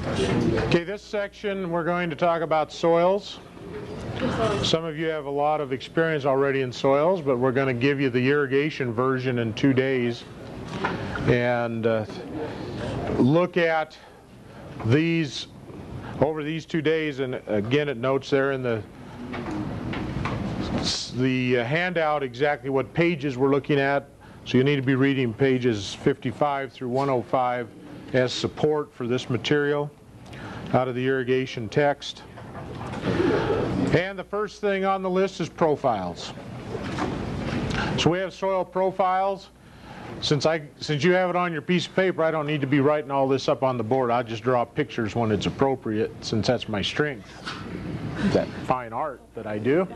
Okay, this section we're going to talk about soils. Some of you have a lot of experience already in soils, but we're going to give you the irrigation version in 2 days and look at these over these 2 days. And again, it notes there in the handout exactly what pages we're looking at. So you need to be reading pages 55 through 105 as support for this material out of the irrigation text. And the first thing on the list is profiles. So we have soil profiles. Since you have it on your piece of paper, I don't need to be writing all this up on the board. I'll just draw pictures when it's appropriate, since that's my strength, that fine art that I do.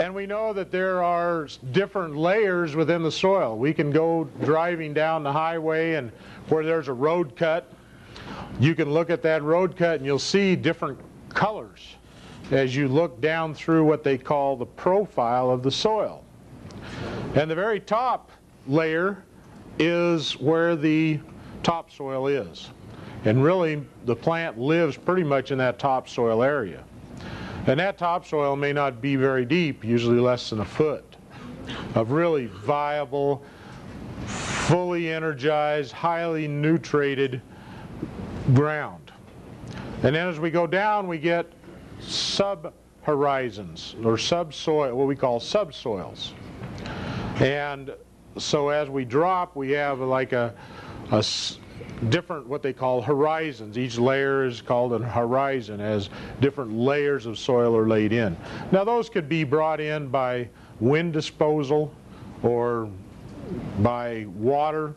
And we know that there are different layers within the soil. We can go driving down the highway, and where there's a road cut, you can look at that road cut and you'll see different colors as you look down through what they call the profile of the soil. And the very top layer is where the topsoil is. And really, the plant lives pretty much in that topsoil area. And that topsoil may not be very deep, usually less than a foot, of really viable, fully energized, highly nutrited ground. And then as we go down, we get sub-horizons, or subsoil, what we call subsoils. And so as we drop, we have like a different, what they call horizons. Each layer is called a horizon, as different layers of soil are laid in. Now those could be brought in by wind disposal or by water.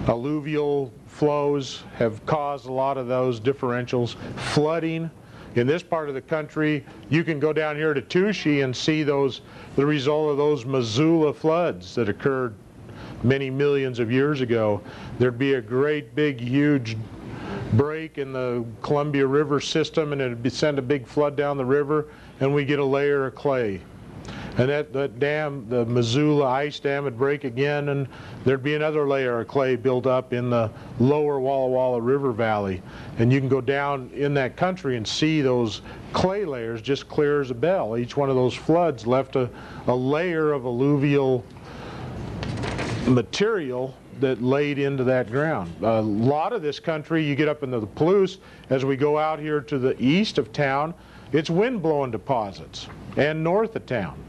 Alluvial flows have caused a lot of those differentials. Flooding. In this part of the country, you can go down here to Touchy and see the result of those Missoula floods that occurred many millions of years ago. There'd be a great big huge break in the Columbia River system, and it'd send a big flood down the river, and we get a layer of clay. And that dam, the Missoula ice dam, would break again, and there'd be another layer of clay built up in the lower Walla Walla River Valley. And you can go down in that country and see those clay layers just clear as a bell. Each one of those floods left a layer of alluvial material that laid into that ground. A lot of this country, you get up into the Palouse, as we go out here to the east of town, it's wind-blown deposits, and north of town.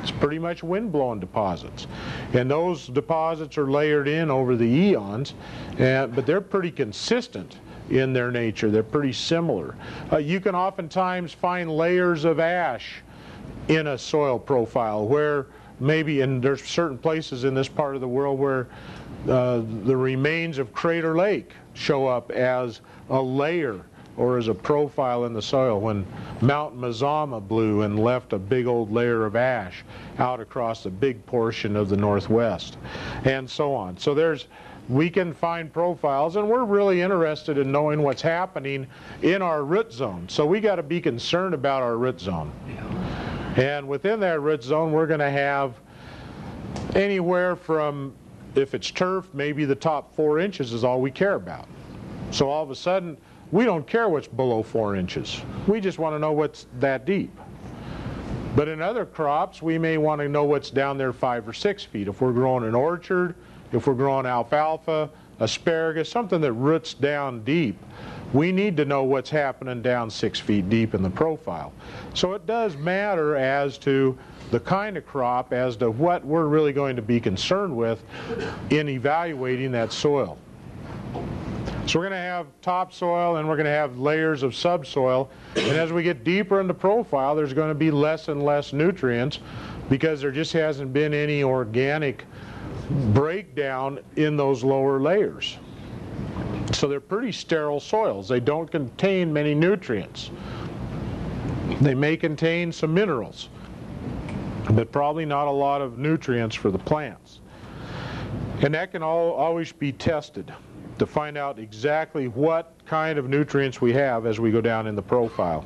It's pretty much wind-blown deposits. And those deposits are layered in over the eons, but they're pretty consistent in their nature. They're pretty similar. You can oftentimes find layers of ash in a soil profile where maybe, and there's certain places in this part of the world where the remains of Crater Lake show up as a layer or as a profile in the soil when Mount Mazama blew and left a big old layer of ash out across a big portion of the Northwest, and so on. So we can find profiles, and we're really interested in knowing what's happening in our root zone. So we got to be concerned about our root zone. And within that root zone, we're going to have anywhere from, if it's turf, maybe the top 4 inches is all we care about. So all of a sudden, we don't care what's below 4 inches. We just want to know what's that deep. But in other crops, we may want to know what's down there 5 or 6 feet. If we're growing an orchard, if we're growing alfalfa, asparagus, something that roots down deep, we need to know what's happening down 6 feet deep in the profile. So it does matter as to the kind of crop, as to what we're really going to be concerned with in evaluating that soil. So we're going to have topsoil, and we're going to have layers of subsoil, and as we get deeper in the profile, there's going to be less and less nutrients because there just hasn't been any organic breakdown in those lower layers. So they're pretty sterile soils. They don't contain many nutrients. They may contain some minerals, but probably not a lot of nutrients for the plants. And that can always be tested to find out exactly what kind of nutrients we have as we go down in the profile.